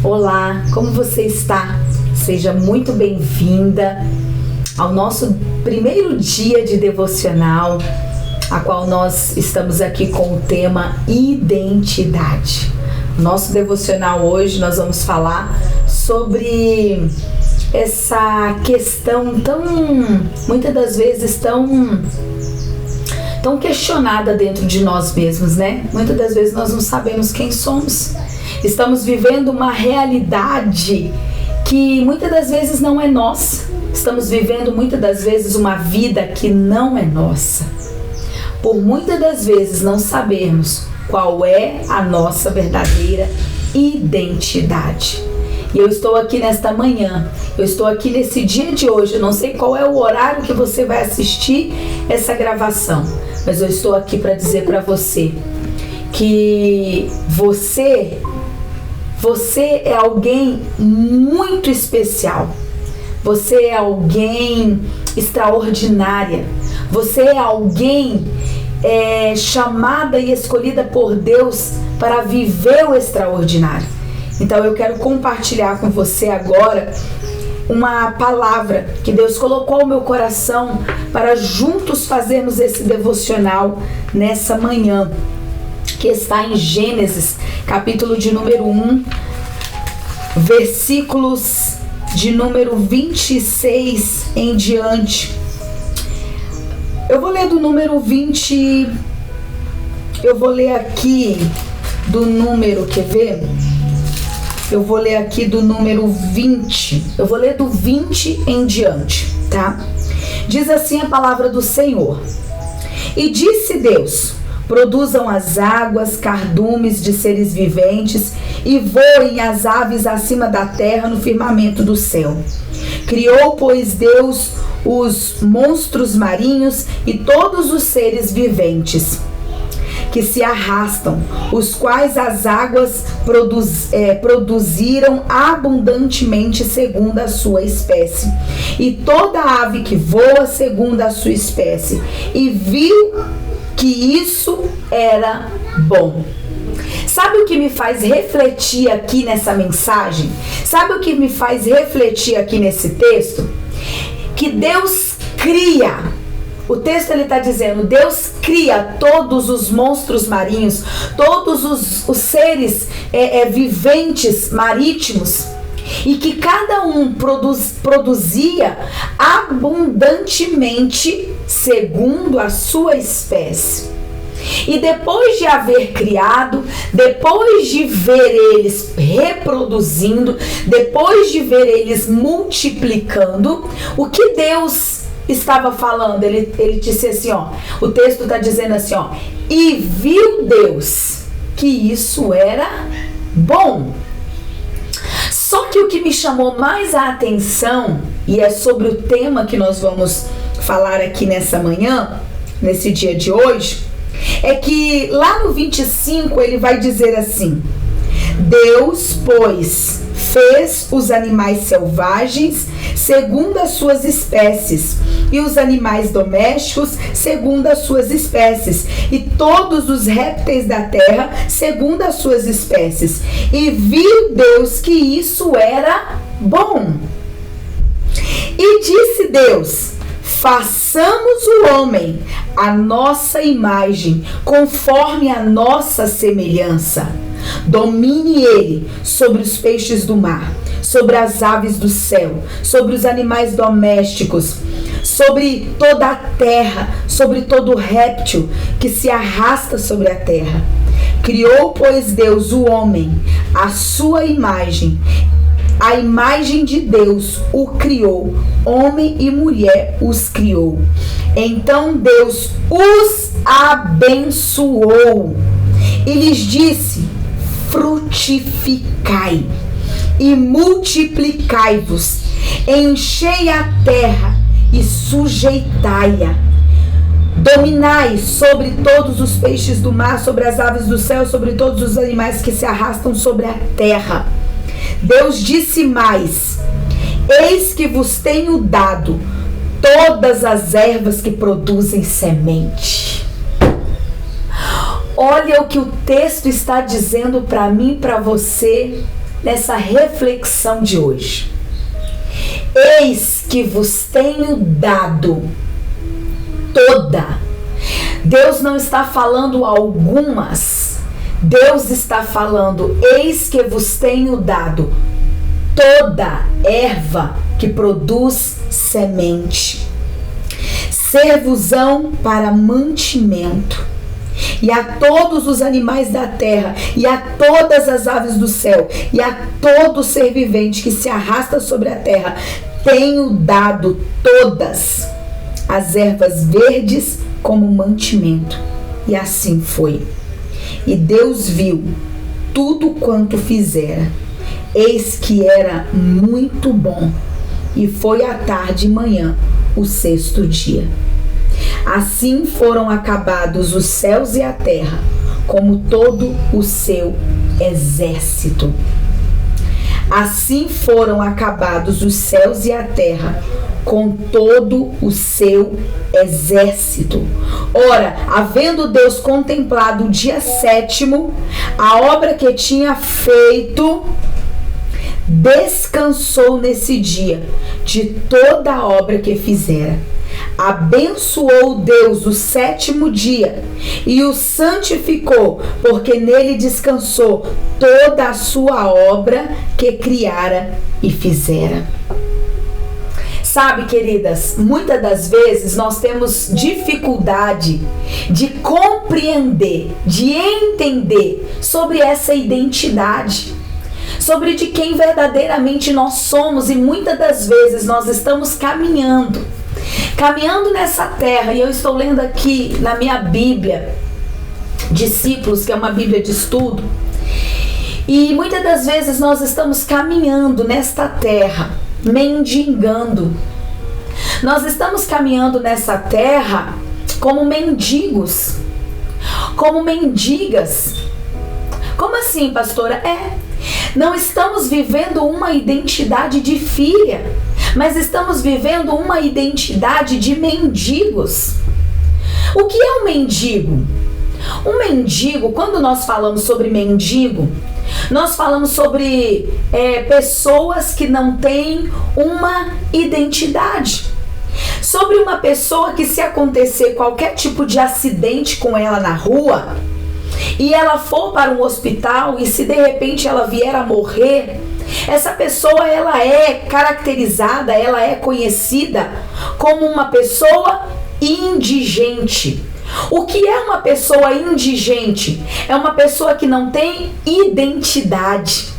Olá, como você está? Seja muito bem-vinda ao nosso primeiro dia de devocional, a qual nós estamos aqui com o tema identidade. Nosso devocional hoje nós vamos falar sobre essa questão muitas das vezes tão questionada dentro de nós mesmos, né? Muitas das vezes nós não sabemos quem somos. Estamos vivendo uma realidade que muitas das vezes não é nossa. Estamos vivendo muitas das vezes uma vida que não é nossa. Por muitas das vezes não sabermos qual é a nossa verdadeira identidade. E eu estou aqui nesta manhã, eu estou aqui nesse dia de hoje, eu não sei qual é o horário que você vai assistir essa gravação, mas eu estou aqui para dizer para você que você é alguém muito especial, você é alguém extraordinária, você é alguém chamada e escolhida por Deus para viver o extraordinário. Então eu quero compartilhar com você agora uma palavra que Deus colocou no meu coração para juntos fazermos esse devocional nessa manhã, que está em Gênesis, capítulo de número 1, versículos de número 26 em diante. Eu vou ler do número 20, eu vou ler aqui do número, quer ver? Eu vou ler aqui do número 20, eu vou ler do 20 em diante, tá? Diz assim a palavra do Senhor: E disse Deus: produzam as águas, cardumes de seres viventes, e voem as aves acima da terra no firmamento do céu. Criou, pois, Deus os monstros marinhos e todos os seres viventes que se arrastam, os quais as águas produziram abundantemente segundo a sua espécie, e toda ave que voa segundo a sua espécie. E viu que isso era bom. Sabe o que me faz refletir aqui nessa mensagem? Sabe o que me faz refletir aqui nesse texto? Que Deus cria. O texto ele está dizendo, Deus cria todos os monstros marinhos, todos os seres viventes marítimos, e que cada um produzia abundantemente segundo a sua espécie. E depois de haver criado, depois de ver eles reproduzindo, depois de ver eles multiplicando, o que Deus estava falando? Ele disse assim, ó, o texto está dizendo assim, ó, e viu Deus que isso era bom. Só que o que me chamou mais a atenção, e é sobre o tema que nós vamos falar aqui nessa manhã, nesse dia de hoje, é que lá no 25 ele vai dizer assim: Deus, pois, fez os animais selvagens segundo as suas espécies, e os animais domésticos segundo as suas espécies, e todos os répteis da terra segundo as suas espécies. E viu Deus que isso era bom. E disse Deus: façamos o homem à nossa imagem, conforme a nossa semelhança. Domine ele sobre os peixes do mar, sobre as aves do céu, sobre os animais domésticos, sobre toda a terra, sobre todo réptil que se arrasta sobre a terra. Criou, pois, Deus o homem à sua imagem. A imagem de Deus o criou, homem e mulher os criou. Então Deus os abençoou e lhes disse: frutificai e multiplicai-vos, enchei a terra e sujeitai-a. Dominai sobre todos os peixes do mar, sobre as aves do céu, sobre todos os animais que se arrastam sobre a terra. Deus disse mais: eis que vos tenho dado todas as ervas que produzem semente. Olha o que o texto está dizendo para mim e para você nessa reflexão de hoje. Eis que vos tenho dado toda. Deus não está falando algumas. Deus está falando, eis que vos tenho dado toda erva que produz semente, servosão para mantimento, e a todos os animais da terra, e a todas as aves do céu, e a todo ser vivente que se arrasta sobre a terra, tenho dado todas as ervas verdes como mantimento. E assim foi. E Deus viu tudo quanto fizera, eis que era muito bom. E foi à tarde e manhã o sexto dia. Assim foram acabados os céus e a terra, como todo o seu exército. Assim foram acabados os céus e a terra, com todo o seu exército. Ora, havendo Deus contemplado o dia sétimo, a obra que tinha feito, descansou nesse dia de toda a obra que fizera. Abençoou Deus o sétimo dia e o santificou, porque nele descansou toda a sua obra que criara e fizera. Sabe, queridas, muitas das vezes nós temos dificuldade de compreender, de entender sobre essa identidade, sobre de quem verdadeiramente nós somos, e muitas das vezes nós estamos caminhando nessa terra, e eu estou lendo aqui na minha Bíblia Discípulos, que é uma Bíblia de estudo, e muitas das vezes nós estamos caminhando nesta terra, mendigando. Nós estamos caminhando nessa terra como mendigos, como mendigas. Como assim, pastora? Não estamos vivendo uma identidade de filha, mas estamos vivendo uma identidade de mendigos. O que é um mendigo? Um mendigo, quando nós falamos sobre mendigo, nós falamos sobre pessoas que não têm uma identidade. Sobre uma pessoa que, se acontecer qualquer tipo de acidente com ela na rua, e ela for para um hospital, e se de repente ela vier a morrer, essa pessoa ela é caracterizada, ela é conhecida como uma pessoa indigente. O que é uma pessoa indigente? É uma pessoa que não tem identidade.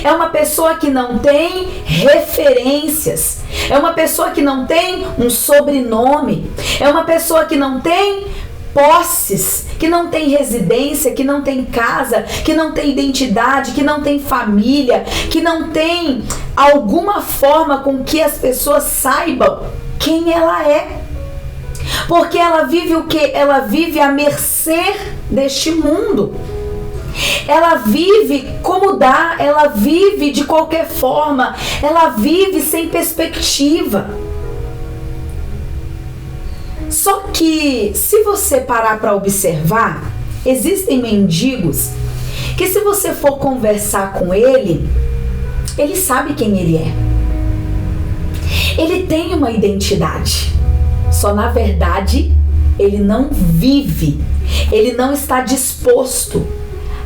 É uma pessoa que não tem referências. É uma pessoa que não tem um sobrenome. É uma pessoa que não tem posses, que não tem residência, que não tem casa, que não tem identidade, que não tem família, que não tem alguma forma com que as pessoas saibam quem ela é. Porque ela vive o quê? Ela vive à mercê deste mundo. Ela vive como dá, ela vive de qualquer forma, ela vive sem perspectiva. Só que, se você parar para observar, existem mendigos que, se você for conversar com ele, ele sabe quem ele é. Ele tem uma identidade. Só, na verdade, ele não vive, ele não está disposto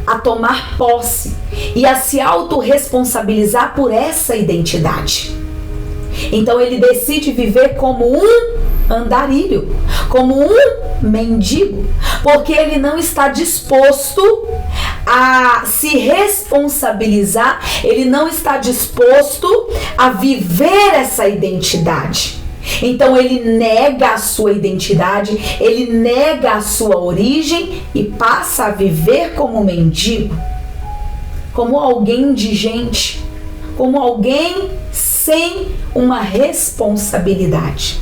a tomar posse e a se autorresponsabilizar por essa identidade. Então ele decide viver como um andarilho, como um mendigo, porque ele não está disposto a se responsabilizar, ele não está disposto a viver essa identidade. Então ele nega a sua identidade, ele nega a sua origem e passa a viver como mendigo, como alguém indigente, como alguém sem uma responsabilidade.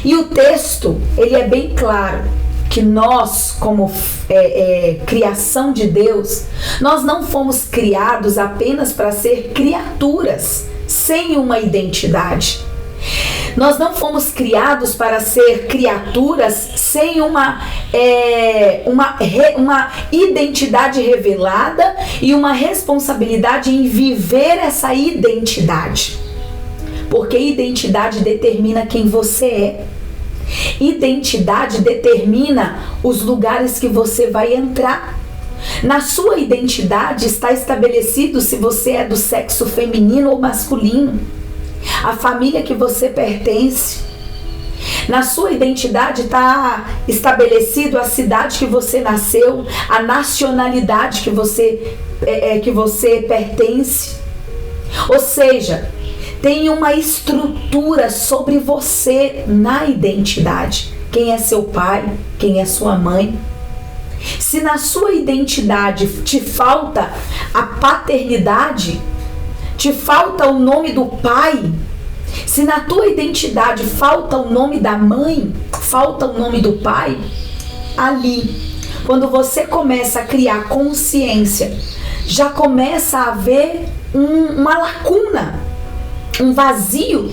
E o texto, ele é bem claro que nós, como criação de Deus, nós não fomos criados apenas para ser criaturas sem uma identidade. Nós não fomos criados para ser criaturas sem uma identidade revelada e uma responsabilidade em viver essa identidade. Porque identidade determina quem você é. Identidade determina os lugares que você vai entrar. Na sua identidade está estabelecido se você é do sexo feminino ou masculino, a família que você pertence. Na sua identidade está estabelecido a cidade que você nasceu, a nacionalidade que você pertence. Ou seja, tem uma estrutura sobre você na identidade. Quem é seu pai? Quem é sua mãe? Se na sua identidade te falta a paternidade, te falta o nome do pai, se na tua identidade falta o nome da mãe, falta o nome do pai, ali, quando você começa a criar consciência, já começa a haver uma lacuna, um vazio.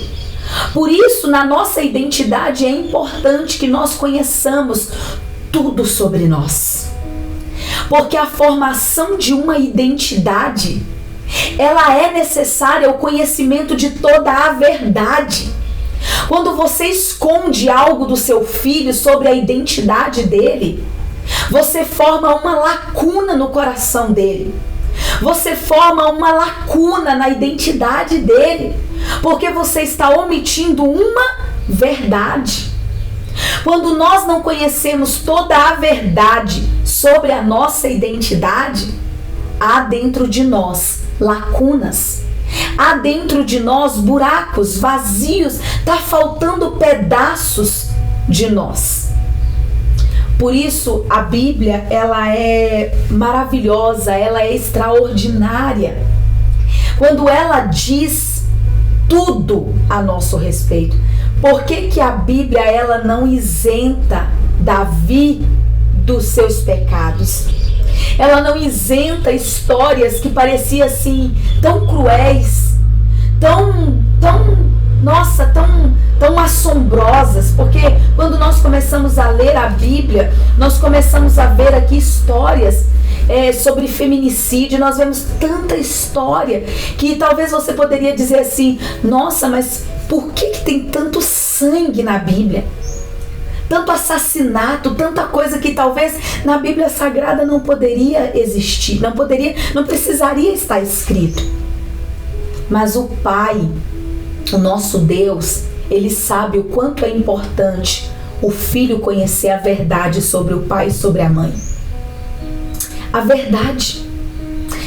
Por isso, na nossa identidade é importante que nós conheçamos tudo sobre nós. Porque a formação de uma identidade, ela é necessária ao conhecimento de toda a verdade. Quando você esconde algo do seu filho sobre a identidade dele, você forma uma lacuna no coração dele. Você forma uma lacuna na identidade dele, porque você está omitindo uma verdade. Quando nós não conhecemos toda a verdade sobre a nossa identidade, há dentro de nós lacunas, há dentro de nós buracos, vazios, está faltando pedaços de nós. Por isso a Bíblia, ela é maravilhosa, ela é extraordinária. Quando ela diz tudo a nosso respeito. Por que a Bíblia, ela não isenta Davi dos seus pecados? Ela não isenta histórias que pareciam assim tão cruéis, tão assombrosas, porque quando nós começamos a ler a Bíblia, nós começamos a ver aqui histórias sobre feminicídio. Nós vemos tanta história que talvez você poderia dizer assim: nossa, mas por que tem tanto sangue na Bíblia? Tanto assassinato, tanta coisa que talvez na Bíblia Sagrada não poderia existir, não precisaria estar escrito. Mas o Pai, o nosso Deus, Ele sabe o quanto é importante o filho conhecer a verdade sobre o pai e sobre a mãe. A verdade.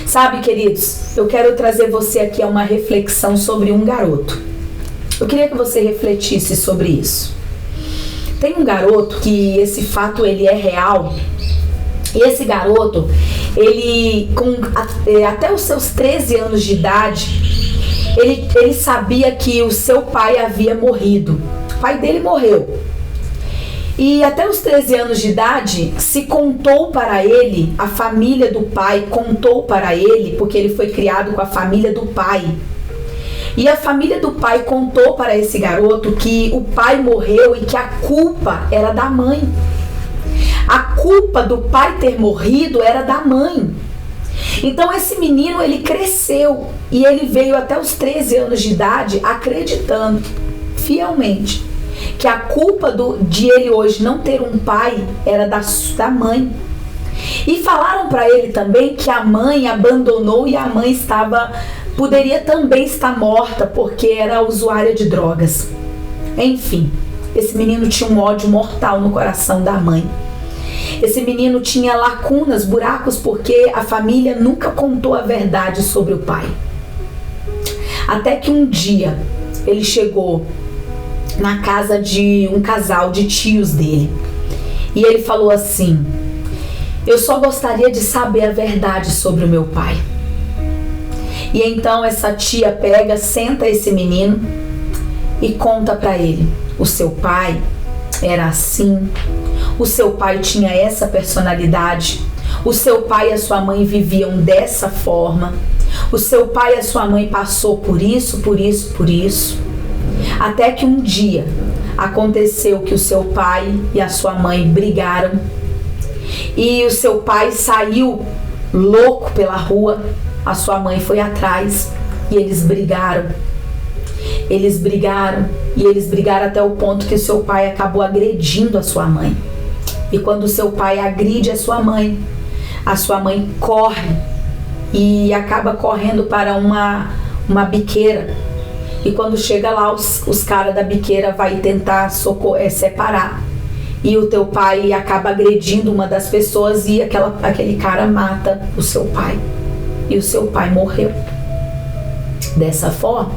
Sabe, queridos, eu quero trazer você aqui a uma reflexão sobre um garoto. Eu queria que você refletisse sobre isso. Tem um garoto que esse fato ele é real. E esse garoto, ele até os seus 13 anos de idade, ele sabia que o seu pai havia morrido. O pai dele morreu. E até os 13 anos de idade, se contou para ele, a família do pai contou para ele, porque ele foi criado com a família do pai. E a família do pai contou para esse garoto que o pai morreu e que a culpa era da mãe. A culpa do pai ter morrido era da mãe. Então esse menino, ele cresceu e ele veio até os 13 anos de idade acreditando fielmente que a culpa de ele hoje não ter um pai era da mãe. E falaram para ele também que a mãe abandonou e a mãe poderia também estar morta porque era usuária de drogas. Enfim, esse menino tinha um ódio mortal no coração da mãe. Esse menino tinha lacunas, buracos, porque a família nunca contou a verdade sobre o pai. Até que um dia ele chegou na casa de um casal de tios dele. E ele falou assim: eu só gostaria de saber a verdade sobre o meu pai. E então essa tia pega, senta esse menino e conta para ele: o seu pai era assim, o seu pai tinha essa personalidade, o seu pai e a sua mãe viviam dessa forma, o seu pai e a sua mãe passou por isso, por isso, por isso. Até que um dia aconteceu que o seu pai e a sua mãe brigaram e o seu pai saiu louco pela rua, a sua mãe foi atrás e eles brigaram. Eles brigaram até o ponto que o seu pai acabou agredindo a sua mãe. E quando o seu pai agride a sua mãe corre e acaba correndo para uma biqueira. E quando chega lá, os caras da biqueira vai tentar separar. E o teu pai acaba agredindo uma das pessoas e aquele cara mata o seu pai. E o seu pai morreu. Dessa forma.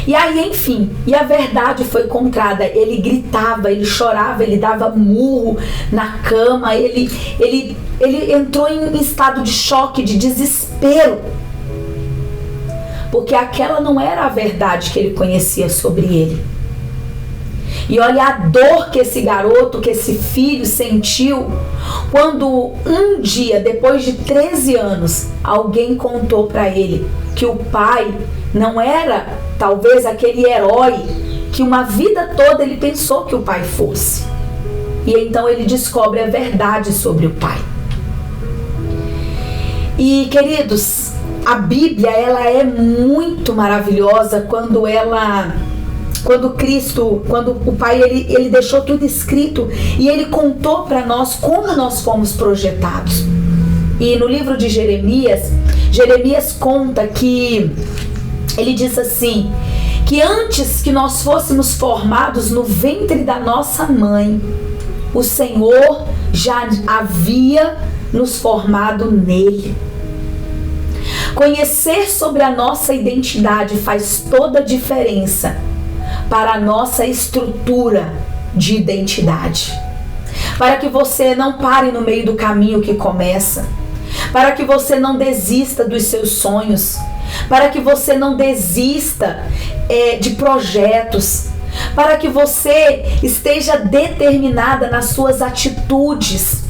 E aí, enfim, e a verdade foi encontrada. Ele gritava, ele chorava, ele dava murro na cama, ele entrou em estado de choque, de desespero. Porque aquela não era a verdade que ele conhecia sobre ele. E olha a dor que esse garoto, que esse filho sentiu quando um dia, depois de 13 anos, alguém contou para ele que o pai não era talvez aquele herói que uma vida toda ele pensou que o pai fosse. E então ele descobre a verdade sobre o pai. E queridos, a Bíblia ela é muito maravilhosa quando o Pai ele deixou tudo escrito e ele contou para nós como nós fomos projetados. E no livro de Jeremias conta que ele diz assim, que antes que nós fôssemos formados no ventre da nossa mãe, o Senhor já havia nos formado nele. Conhecer sobre a nossa identidade faz toda a diferença para a nossa estrutura de identidade. Para que você não pare no meio do caminho que começa. Para que você não desista dos seus sonhos. Para que você não desista de projetos. Para que você esteja determinada nas suas atitudes.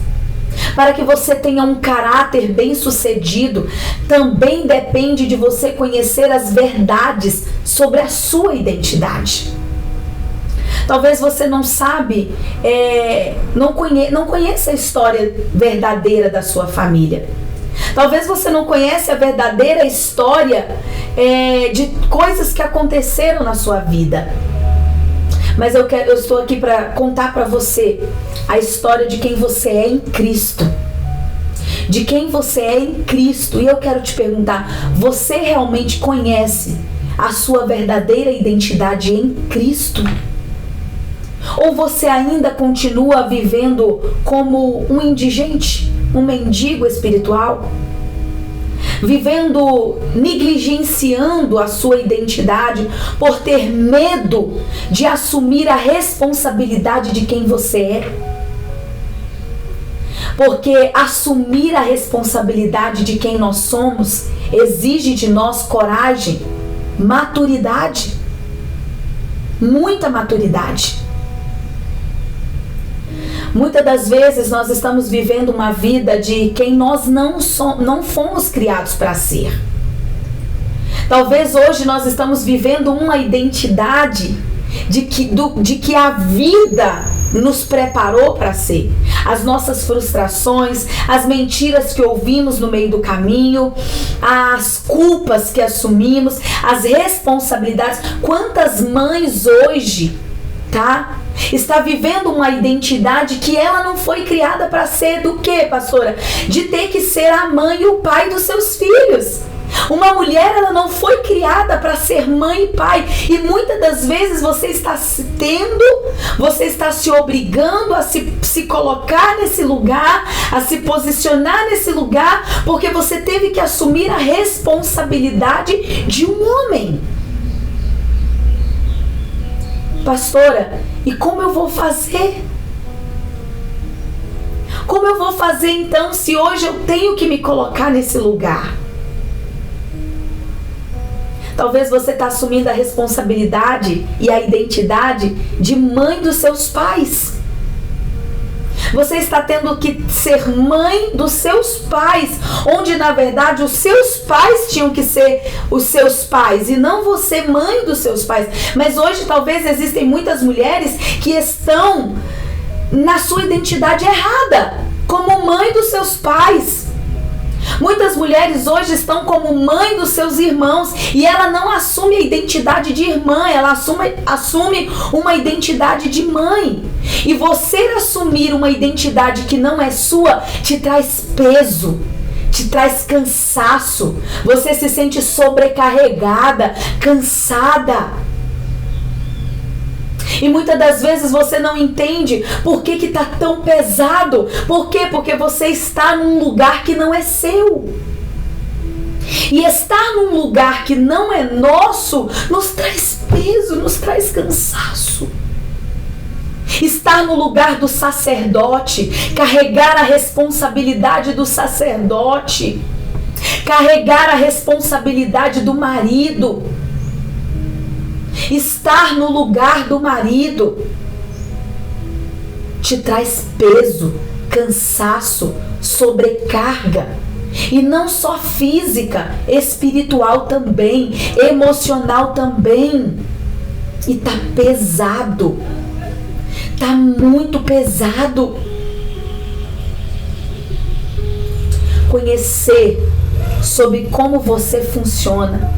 Para que você tenha um caráter bem-sucedido, também depende de você conhecer as verdades sobre a sua identidade. Talvez você não sabe, não conheça a história verdadeira da sua família. Talvez você não conheça a verdadeira história de coisas que aconteceram na sua vida. Mas eu estou aqui para contar para você a história de quem você é em Cristo. De quem você é em Cristo. E eu quero te perguntar, você realmente conhece a sua verdadeira identidade em Cristo? Ou você ainda continua vivendo como um indigente, um mendigo espiritual? Vivendo, negligenciando a sua identidade por ter medo de assumir a responsabilidade de quem você é. Porque assumir a responsabilidade de quem nós somos exige de nós coragem, maturidade, muita maturidade. Muitas das vezes nós estamos vivendo uma vida de quem nós não fomos criados para ser. Talvez hoje nós estamos vivendo uma identidade de que a vida nos preparou para ser. As nossas frustrações, as mentiras que ouvimos no meio do caminho, as culpas que assumimos, as responsabilidades. Quantas mães hoje, está vivendo uma identidade que ela não foi criada para ser do quê, pastora? De ter que ser a mãe e o pai dos seus filhos. Uma mulher, ela não foi criada para ser mãe e pai. E muitas das vezes você está se obrigando a se colocar nesse lugar, a se posicionar nesse lugar, porque você teve que assumir a responsabilidade de um homem. Pastora, e como eu vou fazer? Como eu vou fazer então se hoje eu tenho que me colocar nesse lugar? Talvez você está assumindo a responsabilidade e a identidade de mãe dos seus pais. Você está tendo que ser mãe dos seus pais, onde na verdade os seus pais tinham que ser os seus pais e não você mãe dos seus pais. Mas hoje talvez existem muitas mulheres que estão na sua identidade errada, como mãe dos seus pais. Muitas mulheres hoje estão como mãe dos seus irmãos e ela não assume a identidade de irmã, ela assume uma identidade de mãe. E você assumir uma identidade que não é sua te traz peso, te traz cansaço. Você se sente sobrecarregada, cansada. E muitas das vezes você não entende por que está tão pesado. Por quê? Porque você está num lugar que não é seu. E estar num lugar que não é nosso nos traz peso, nos traz cansaço. Estar no lugar do sacerdote, carregar a responsabilidade do sacerdote, carregar a responsabilidade do marido, estar no lugar do marido te traz peso, cansaço, sobrecarga. E não só física, espiritual também, emocional também. E tá pesado. Tá muito pesado. Conhecer sobre como você funciona.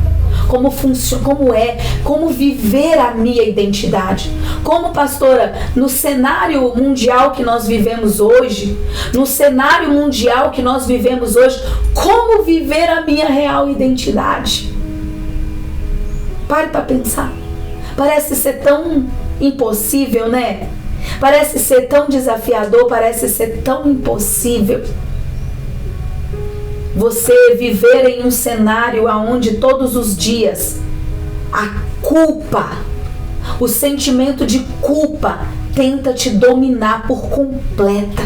Como viver a minha identidade. Como, pastora, no cenário mundial que nós vivemos hoje, como viver a minha real identidade? Pare para pensar. Parece ser tão impossível, né? Parece ser tão desafiador, parece ser tão impossível. Você viver em um cenário onde todos os dias a culpa, o sentimento de culpa tenta te dominar por completa.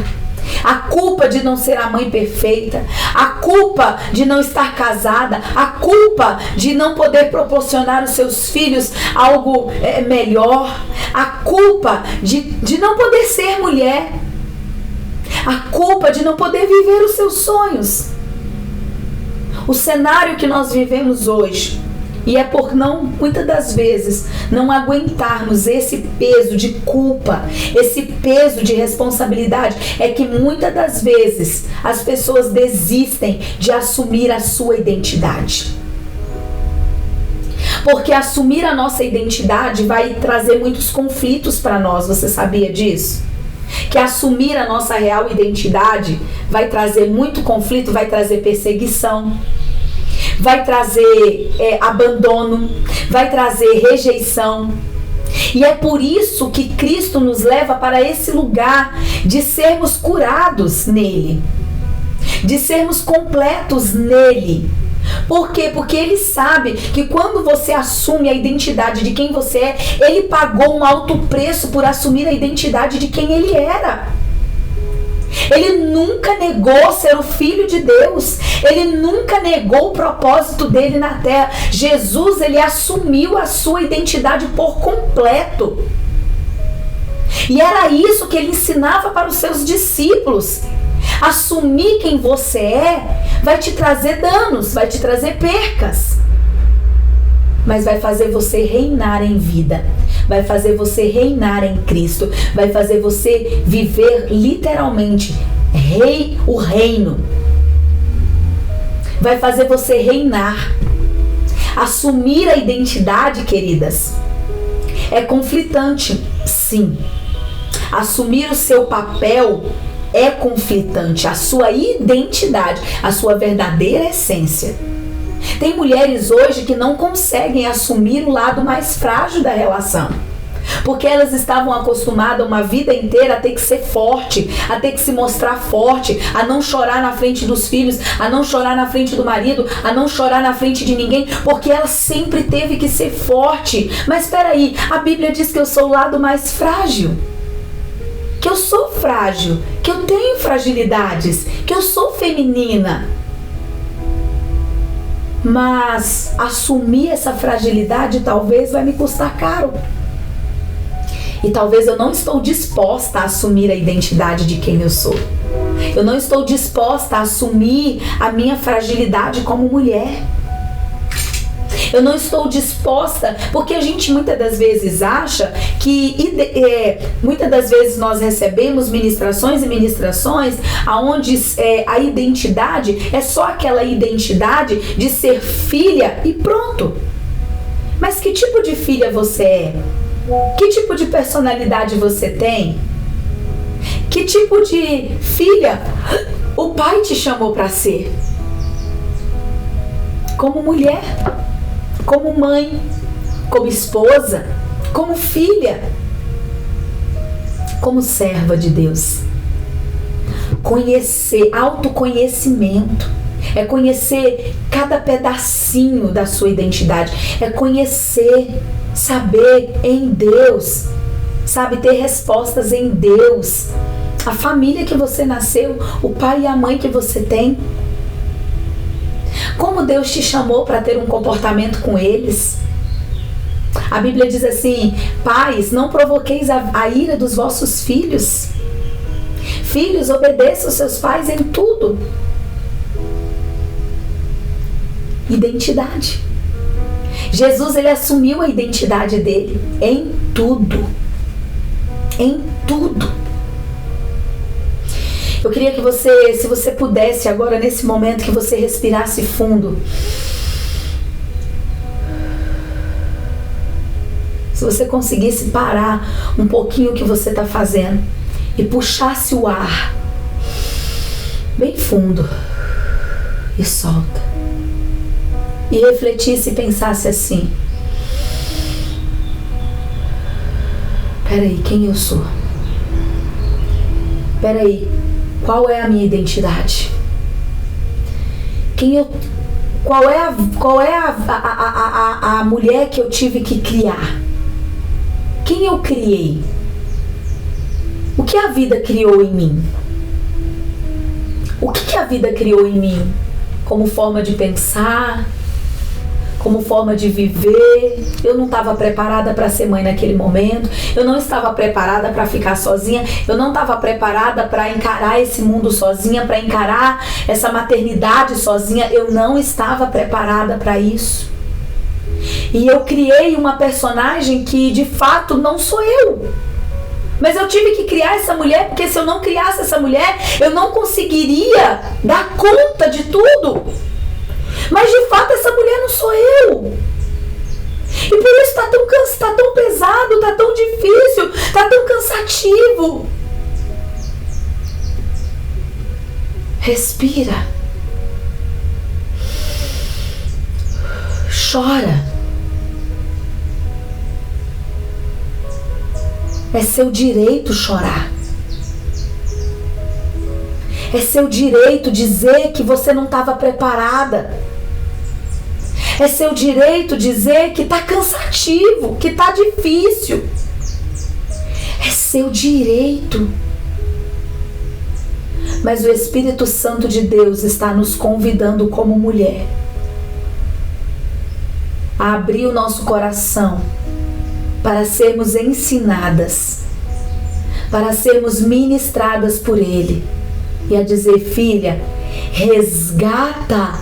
A culpa de não ser a mãe perfeita, a culpa de não estar casada, a culpa de não poder proporcionar aos seus filhos algo melhor, a culpa de não poder ser mulher, a culpa de não poder viver os seus sonhos. O cenário que nós vivemos hoje, e é por muitas das vezes, não aguentarmos esse peso de culpa, esse peso de responsabilidade, é que muitas das vezes as pessoas desistem de assumir a sua identidade. Porque assumir a nossa identidade vai trazer muitos conflitos para nós, você sabia disso? Que assumir a nossa real identidade vai trazer muito conflito, vai trazer perseguição, vai trazer abandono, vai trazer rejeição. E é por isso que Cristo nos leva para esse lugar de sermos curados nele, de sermos completos nele. Por quê? Porque ele sabe que quando você assume a identidade de quem você é, ele pagou um alto preço por assumir a identidade de quem ele era. Ele nunca negou ser o Filho de Deus. Ele nunca negou o propósito dele na terra. Jesus, ele assumiu a sua identidade por completo. E era isso que ele ensinava para os seus discípulos. Assumir quem você é vai te trazer danos, vai te trazer percas, mas vai fazer você reinar em vida, vai fazer você reinar em Cristo, vai fazer você viver literalmente o reino, vai fazer você reinar. Assumir a identidade, queridas, é conflitante, sim. Assumir o seu papel é conflitante, a sua identidade, a sua verdadeira essência. Tem mulheres hoje que não conseguem assumir o lado mais frágil da relação, porque elas estavam acostumadas uma vida inteira a ter que ser forte, a ter que se mostrar forte, a não chorar na frente dos filhos, a não chorar na frente do marido, a não chorar na frente de ninguém, porque ela sempre teve que ser forte. Mas espera aí, a Bíblia diz que eu sou o lado mais frágil, que eu sou frágil, que eu tenho fragilidades, que eu sou feminina. Mas assumir essa fragilidade talvez vai me custar caro. E talvez eu não estou disposta a assumir a identidade de quem eu sou. Eu não estou disposta a assumir a minha fragilidade como mulher. Eu não estou disposta, porque a gente muitas das vezes acha que muitas das vezes nós recebemos ministrações e ministrações onde a identidade é só aquela identidade de ser filha e pronto. Mas que tipo de filha você é? Que tipo de personalidade você tem? Que tipo de filha o pai te chamou para ser? Como mulher, como mãe, como esposa, como filha, como serva de Deus. Conhecer, autoconhecimento, é conhecer cada pedacinho da sua identidade, é conhecer, saber em Deus, sabe, ter respostas em Deus. A família que você nasceu, o pai e a mãe que você tem. Como Deus te chamou para ter um comportamento com eles? A Bíblia diz assim: pais, não provoqueis a ira dos vossos filhos. Filhos, obedeçam seus pais em tudo. Identidade. Jesus, ele assumiu a identidade dele em tudo. Em tudo. Eu queria que você, se você pudesse agora, nesse momento, que você respirasse fundo. Se você conseguisse parar um pouquinho o que você está fazendo e puxasse o ar bem fundo e solta. E refletisse e pensasse assim: peraí, quem eu sou? Peraí, qual é a minha identidade? Qual é a mulher que eu tive que criar? Quem eu criei? O que a vida criou em mim? O que a vida criou em mim? Como forma de pensar, como forma de viver. Eu não estava preparada para ser mãe naquele momento. Eu não estava preparada para ficar sozinha. Eu não estava preparada para encarar esse mundo sozinha, para encarar essa maternidade sozinha. Eu não estava preparada para isso. E eu criei uma personagem que de fato não sou eu. Mas eu tive que criar essa mulher, porque se eu não criasse essa mulher, eu não conseguiria dar conta de tudo. Mas de fato essa mulher não sou eu. E por isso tá tão pesado, tá tão difícil, tá tão cansativo. Respira. Chora. É seu direito chorar. É seu direito dizer que você não estava preparada. É seu direito dizer que está cansativo, que está difícil. É seu direito. Mas o Espírito Santo de Deus está nos convidando como mulher a abrir o nosso coração para sermos ensinadas, para sermos ministradas por Ele. E a dizer: filha, resgata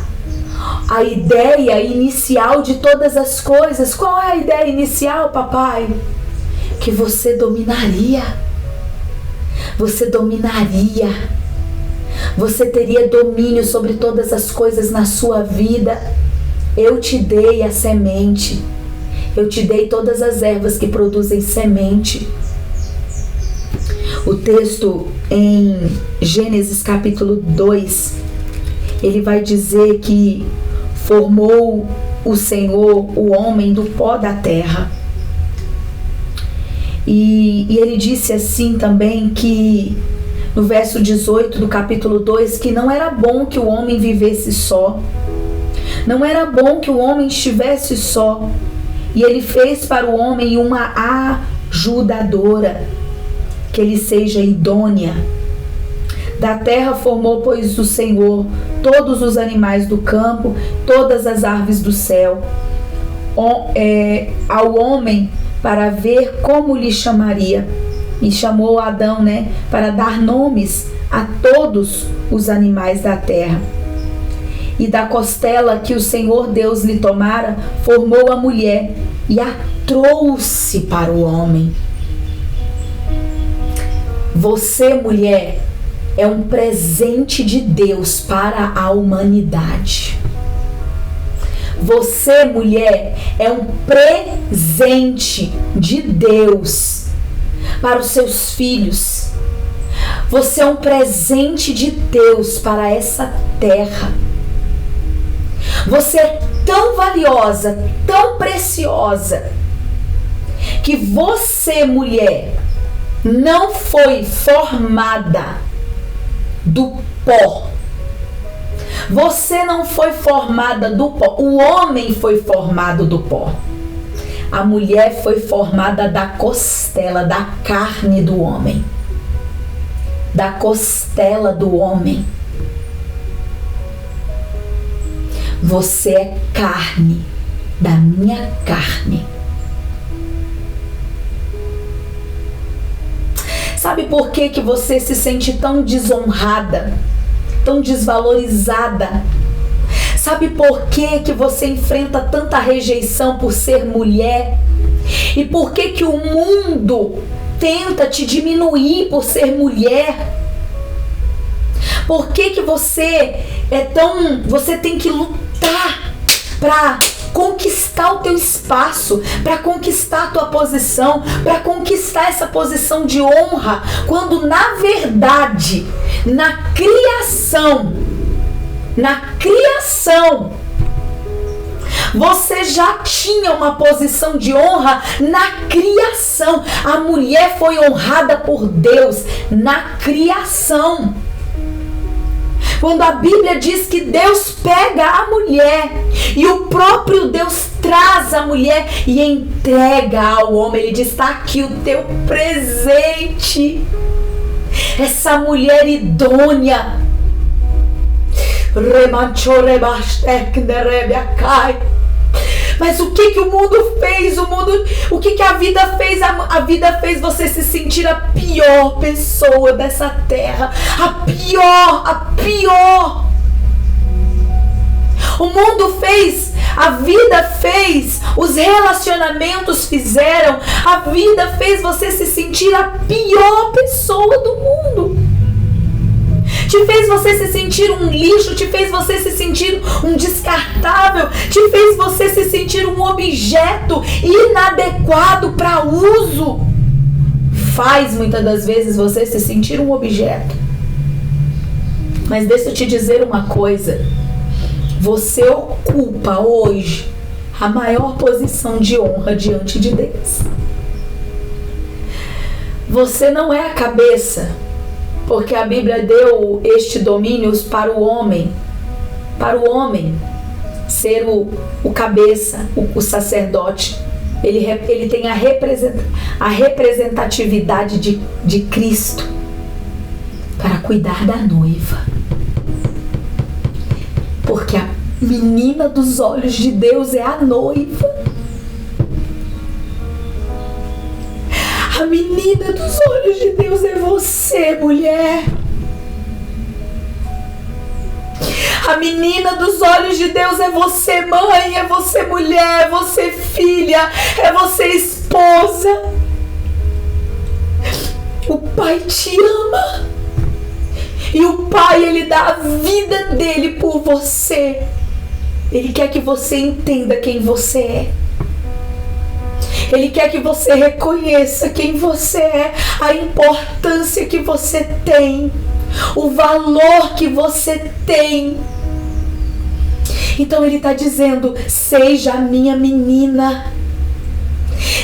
a ideia inicial de todas as coisas. Qual é a ideia inicial, papai? Que você dominaria. Você dominaria. Você teria domínio sobre todas as coisas na sua vida. Eu te dei a semente. Eu te dei todas as ervas que produzem semente. O texto em Gênesis capítulo 2, ele vai dizer que formou o Senhor o homem do pó da terra. E ele disse assim também que, no verso 18 do capítulo 2, que não era bom que o homem vivesse só. Não era bom que o homem estivesse só. E ele fez para o homem uma ajudadora, que ele seja idônea. Da terra formou, pois, o Senhor todos os animais do campo, todas as aves do céu. Ao homem para ver como lhe chamaria. E chamou Adão, para dar nomes a todos os animais da terra. E da costela que o Senhor Deus lhe tomara, formou a mulher e a trouxe para o homem. Você, mulher, é um presente de Deus para a humanidade. Você, mulher, é um presente de Deus para os seus filhos. Você é um presente de Deus para essa terra. Você é tão valiosa, tão preciosa, que você, mulher, não foi formada do pó. Você não foi formada do pó. O homem foi formado do pó. A mulher foi formada da costela, da carne do homem. Da costela do homem. Você é carne, da minha carne. Sabe por que você se sente tão desonrada, tão desvalorizada? Sabe por que você enfrenta tanta rejeição por ser mulher? E por que o mundo tenta te diminuir por ser mulher? Por que você você tem que lutar para conquistar o teu espaço, para conquistar a tua posição, para conquistar essa posição de honra, quando na verdade, na criação, você já tinha uma posição de honra na criação. A mulher foi honrada por Deus na criação. Quando a Bíblia diz que Deus pega a mulher e o próprio Deus traz a mulher e entrega ao homem, ele diz: está aqui o teu presente, essa mulher idônea. Mas o que o mundo fez? O que a vida fez? A vida fez você se sentir a pior pessoa dessa terra. A pior. O mundo fez, a vida fez, os relacionamentos fizeram, a vida fez você se sentir a pior pessoa do mundo. Te fez você se sentir um lixo, te fez você se sentir um descartável, te fez você se sentir um objeto inadequado para uso. Faz muitas das vezes você se sentir um objeto. Mas deixa eu te dizer uma coisa. Você ocupa hoje a maior posição de honra diante de Deus. Você não é a cabeça, porque a Bíblia deu este domínio para o homem ser o cabeça, o sacerdote. Ele tem a representatividade de Cristo para cuidar da noiva. Porque a menina dos olhos de Deus é a noiva. A menina dos olhos de Deus é você, mulher. A menina dos olhos de Deus é você, mãe, é você, mulher, é você, filha, é você, esposa. O Pai te ama. E o Pai, Ele dá a vida dele por você. Ele quer que você entenda quem você é. Ele quer que você reconheça quem você é, a importância que você tem, o valor que você tem. Então Ele está dizendo: seja a minha menina,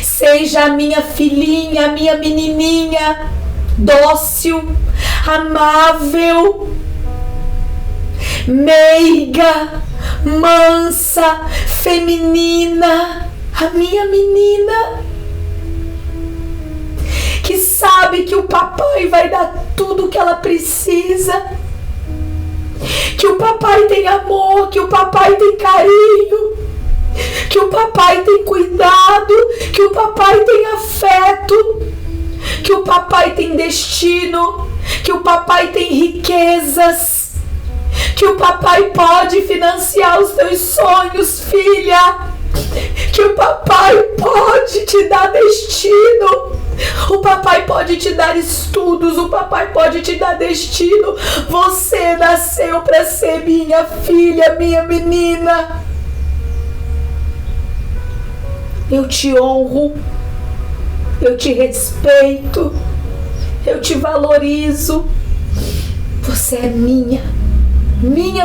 seja a minha filhinha, a minha menininha, dócil, amável, meiga, mansa, feminina. A minha menina, que sabe que o papai vai dar tudo o que ela precisa, que o papai tem amor, que o papai tem carinho, que o papai tem cuidado. cuidado, que o papai tem afeto, que o papai tem destino, que o papai tem riquezas, que o papai pode financiar os teus sonhos, filha, que o papai pode te dar destino, o papai pode te dar estudos, o papai pode te dar destino. Você nasceu para ser minha filha, minha menina. Eu te honro, eu te respeito, eu te valorizo. Você é minha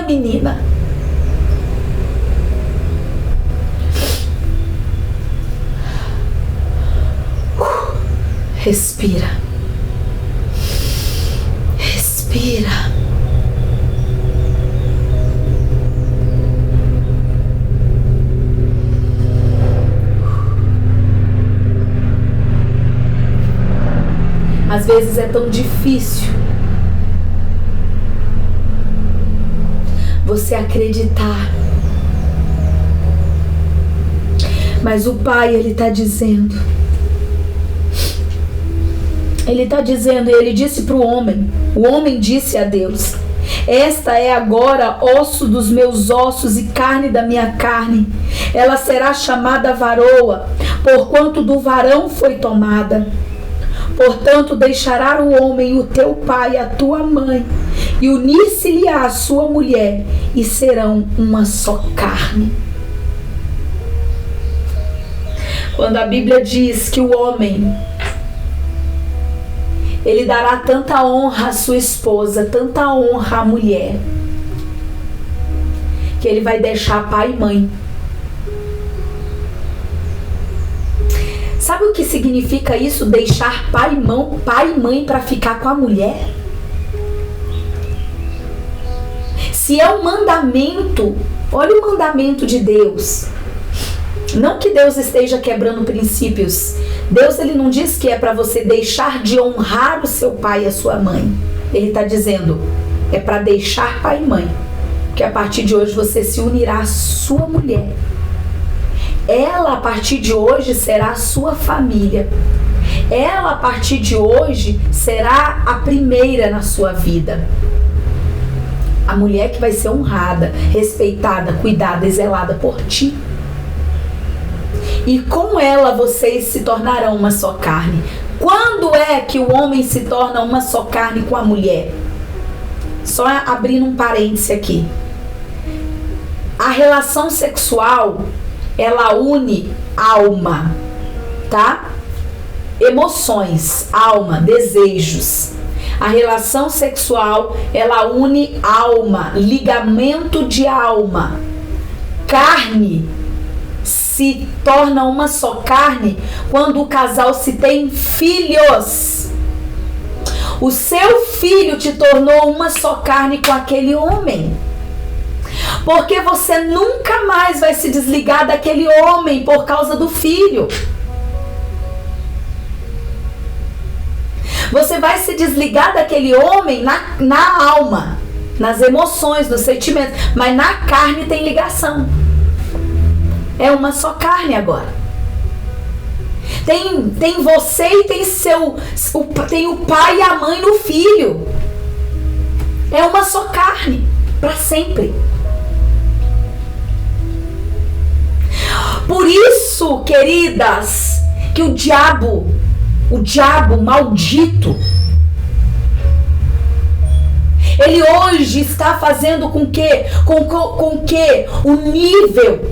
menina. Respira. Respira. Às vezes é tão difícil você acreditar. Mas o Pai, Ele está dizendo, Ele disse para o homem disse a Deus: esta é agora osso dos meus ossos e carne da minha carne. Ela será chamada varoa, porquanto do varão foi tomada. Portanto, deixará o homem o teu pai e a tua mãe, e unir-se-lhe-á a sua mulher, e serão uma só carne. Quando a Bíblia diz que o homem, ele dará tanta honra à sua esposa, tanta honra à mulher, que ele vai deixar pai e mãe. Sabe o que significa isso? Deixar pai e mãe para ficar com a mulher? Se é um mandamento, olha o mandamento de Deus. Não que Deus esteja quebrando princípios. Deus, ele não diz que é para você deixar de honrar o seu pai e a sua mãe. Ele está dizendo, é para deixar pai e mãe. Porque a partir de hoje você se unirá à sua mulher. Ela, a partir de hoje, será a sua família. Ela, a partir de hoje, será a primeira na sua vida. A mulher que vai ser honrada, respeitada, cuidada e zelada por ti. E com ela vocês se tornarão uma só carne. Quando é que o homem se torna uma só carne com a mulher? Só abrindo um parêntese aqui. A relação sexual, ela une alma, tá? Emoções, alma, desejos. A relação sexual, ela une alma, ligamento de alma. Carne se torna uma só carne quando o casal se tem filhos. O seu filho te tornou uma só carne com aquele homem. Porque você nunca mais vai se desligar daquele homem por causa do filho. Você vai se desligar daquele homem na alma, nas emoções, nos sentimentos, mas na carne tem ligação. É uma só carne agora. Tem você e tem o pai e a mãe no filho. É uma só carne, para sempre. Por isso, queridas, que o diabo maldito, ele hoje está fazendo com que o nível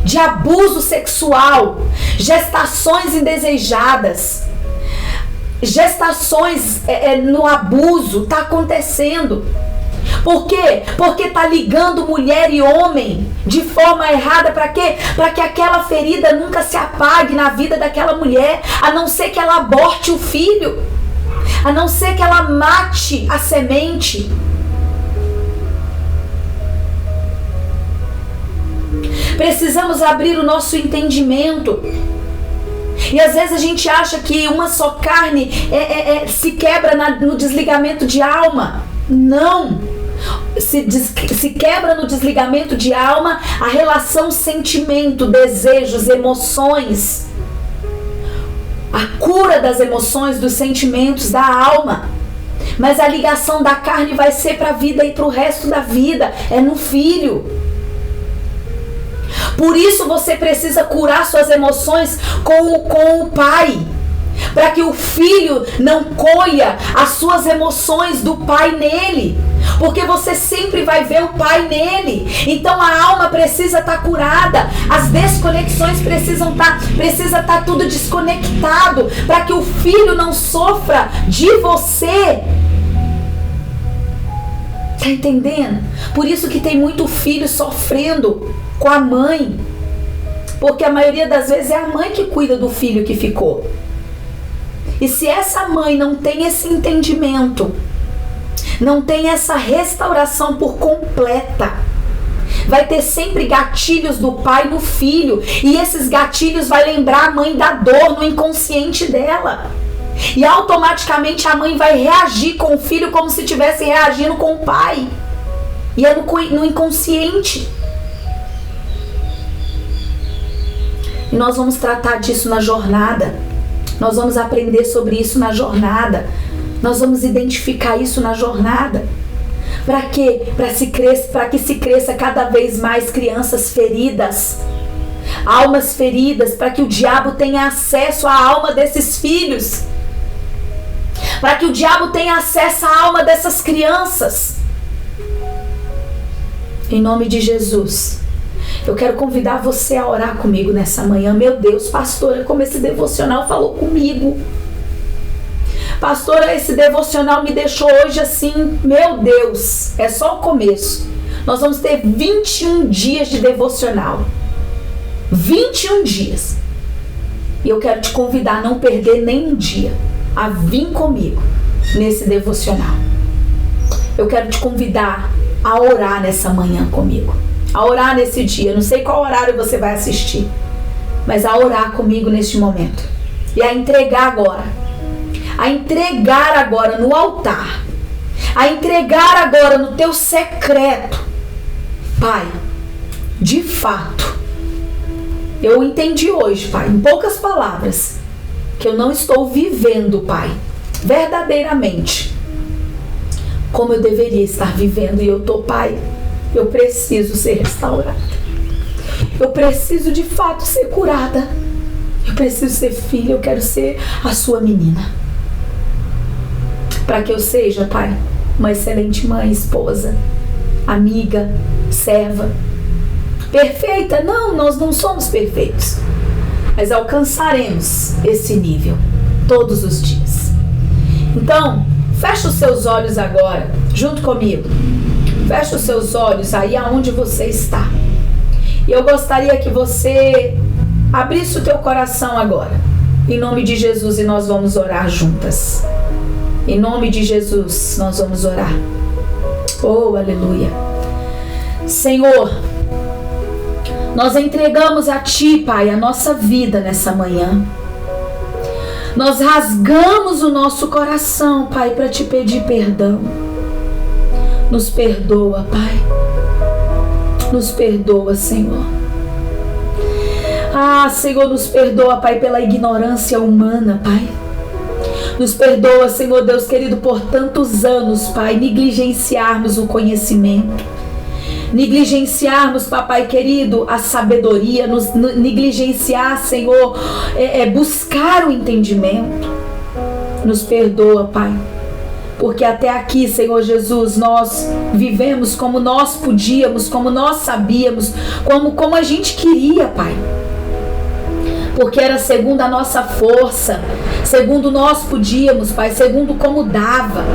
de abuso sexual, gestações indesejadas, gestações no abuso, está acontecendo. Por quê? Porque está ligando mulher e homem de forma errada. Para quê? Para que aquela ferida nunca se apague na vida daquela mulher, a não ser que ela aborte o filho, a não ser que ela mate a semente. Precisamos abrir o nosso entendimento. E às vezes a gente acha que uma só carne se quebra no desligamento de alma. Não! Se quebra no desligamento de alma a relação sentimento, desejos, emoções. a cura das emoções, dos sentimentos, da alma. Mas a ligação da carne vai ser para a vida e para o resto da vida. É no filho. Por isso você precisa curar suas emoções com o pai. Para que o filho não colha as suas emoções do pai nele. Porque você sempre vai ver o pai nele. Então a alma precisa estar curada. As desconexões precisa estar tudo desconectado. Para que o filho não sofra de você. Tá entendendo? Por isso que tem muito filho sofrendo com a mãe. Porque a maioria das vezes é a mãe que cuida do filho que ficou. E se essa mãe não tem esse entendimento, não tem essa restauração por completa, vai ter sempre gatilhos do pai no filho. E esses gatilhos vai lembrar a mãe da dor no inconsciente dela. E automaticamente a mãe vai reagir com o filho como se estivesse reagindo com o pai. E é no inconsciente. E nós vamos tratar disso na jornada. Nós vamos aprender sobre isso na jornada. Nós vamos identificar isso na jornada. Para quê? Para que se cresça cada vez mais crianças feridas, almas feridas, para que o diabo tenha acesso à alma desses filhos, para que o diabo tenha acesso à alma dessas crianças. Em nome de Jesus, eu quero convidar você a orar comigo nessa manhã. Meu Deus, pastora, como esse devocional falou comigo. Pastora, esse devocional me deixou hoje assim, meu Deus, é só o começo. Nós vamos ter 21 dias de devocional. 21 dias. E eu quero te convidar a não perder nem um dia, a vir comigo nesse devocional. Eu quero te convidar a orar nessa manhã comigo. A orar nesse dia, não sei qual horário você vai assistir, mas a orar comigo neste momento. E a entregar agora no altar, a entregar agora no teu secreto. Pai, de fato, eu entendi hoje, Pai, em poucas palavras, que eu não estou vivendo, Pai, verdadeiramente como eu deveria estar vivendo. E eu tô, Pai, eu preciso ser restaurada. Eu preciso de fato ser curada. Eu preciso ser filha. Eu quero ser a sua menina. Para que eu seja, Pai, uma excelente mãe, esposa, amiga, serva. Perfeita? Não, nós não somos perfeitos. Mas alcançaremos esse nível todos os dias. Então, fecha os seus olhos agora, junto comigo. Fecha os seus olhos aí aonde você está. E eu gostaria que você abrisse o teu coração agora. Em nome de Jesus, e nós vamos orar juntas. Em nome de Jesus, nós vamos orar. Oh, aleluia. Senhor, nós entregamos a Ti, Pai, a nossa vida nessa manhã. Nós rasgamos o nosso coração, Pai, para Te pedir perdão. Nos perdoa, Pai. Nos perdoa, Senhor. Ah, Senhor, nos perdoa, Pai, pela ignorância humana, Pai. Nos perdoa, Senhor Deus querido, por tantos anos, Pai, negligenciarmos o conhecimento. Negligenciarmos, Papai querido, a sabedoria. Nos negligenciar, Senhor, buscar o entendimento. Nos perdoa, Pai. Porque até aqui, Senhor Jesus, nós vivemos como nós podíamos, como nós sabíamos, como a gente queria, Pai. Porque era segundo a nossa força, segundo nós podíamos, Pai, segundo como dava.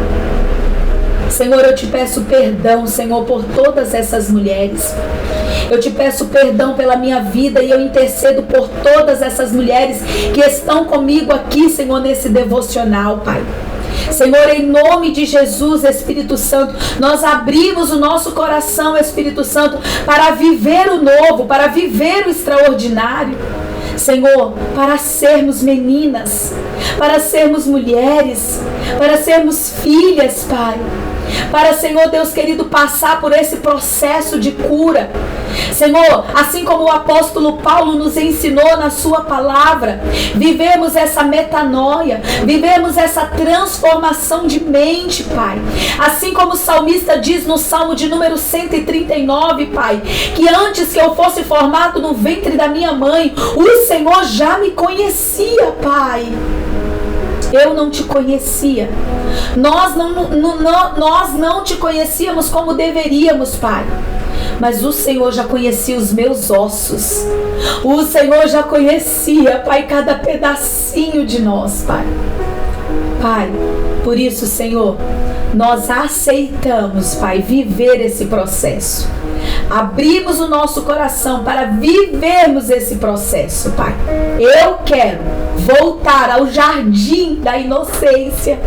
Senhor, eu te peço perdão, Senhor, por todas essas mulheres. Eu te peço perdão pela minha vida e eu intercedo por todas essas mulheres que estão comigo aqui, Senhor, nesse devocional, Pai. Senhor, em nome de Jesus, Espírito Santo, nós abrimos o nosso coração, Espírito Santo, para viver o novo, para viver o extraordinário. Senhor, para sermos meninas, para sermos mulheres, para sermos filhas, Pai. Para, Senhor Deus querido, passar por esse processo de cura. Senhor, assim como o apóstolo Paulo nos ensinou na sua palavra, vivemos essa metanoia, vivemos essa transformação de mente, Pai. Assim como o salmista diz no Salmo de número 139, Pai, que antes que eu fosse formado no ventre da minha mãe, o Senhor já me conhecia, Pai. Eu não te conhecia. Nós não te conhecíamos como deveríamos, Pai. Mas o Senhor já conhecia os meus ossos. O Senhor já conhecia, Pai, cada pedacinho de nós, Pai. Pai, por isso, Senhor, nós aceitamos, Pai, viver esse processo. Abrimos o nosso coração para vivermos esse processo, Pai. Eu quero voltar ao jardim da inocência.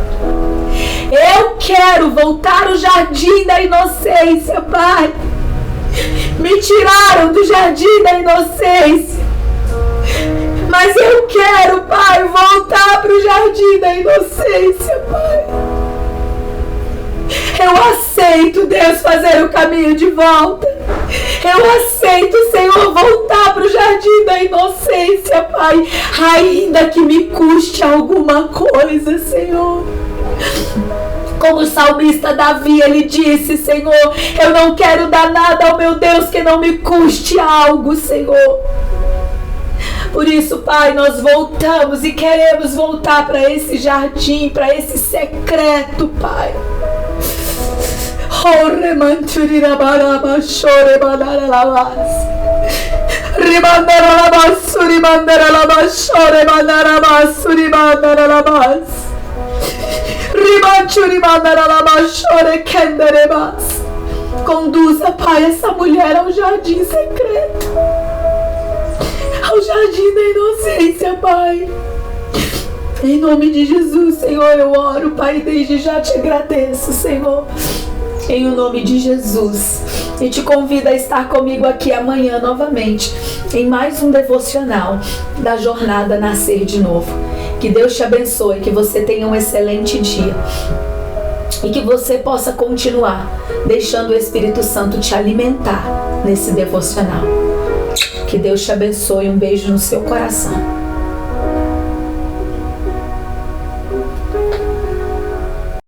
Eu quero voltar ao jardim da inocência, Pai. Me tiraram do jardim da inocência, mas eu quero, Pai, voltar para o jardim da inocência, Pai. Eu aceito, Deus, fazer o caminho de volta. Eu aceito, Senhor, voltar para o jardim da inocência, Pai, ainda que me custe alguma coisa, Senhor. Como o salmista Davi, ele disse, Senhor, eu não quero dar nada ao meu Deus que não me custe algo, Senhor. Por isso, Pai, nós voltamos e queremos voltar para esse jardim, para esse secreto, Pai. Conduza, Pai, essa mulher ao jardim secreto, ao jardim da inocência, Pai. Em nome de Jesus, Senhor, eu oro, Pai, desde já te agradeço, Senhor, em o nome de Jesus. E te convido a estar comigo aqui amanhã novamente, em mais um devocional da jornada Nascer de Novo. Que Deus te abençoe, que você tenha um excelente dia e que você possa continuar deixando o Espírito Santo te alimentar nesse devocional. Que Deus te abençoe, um beijo no seu coração.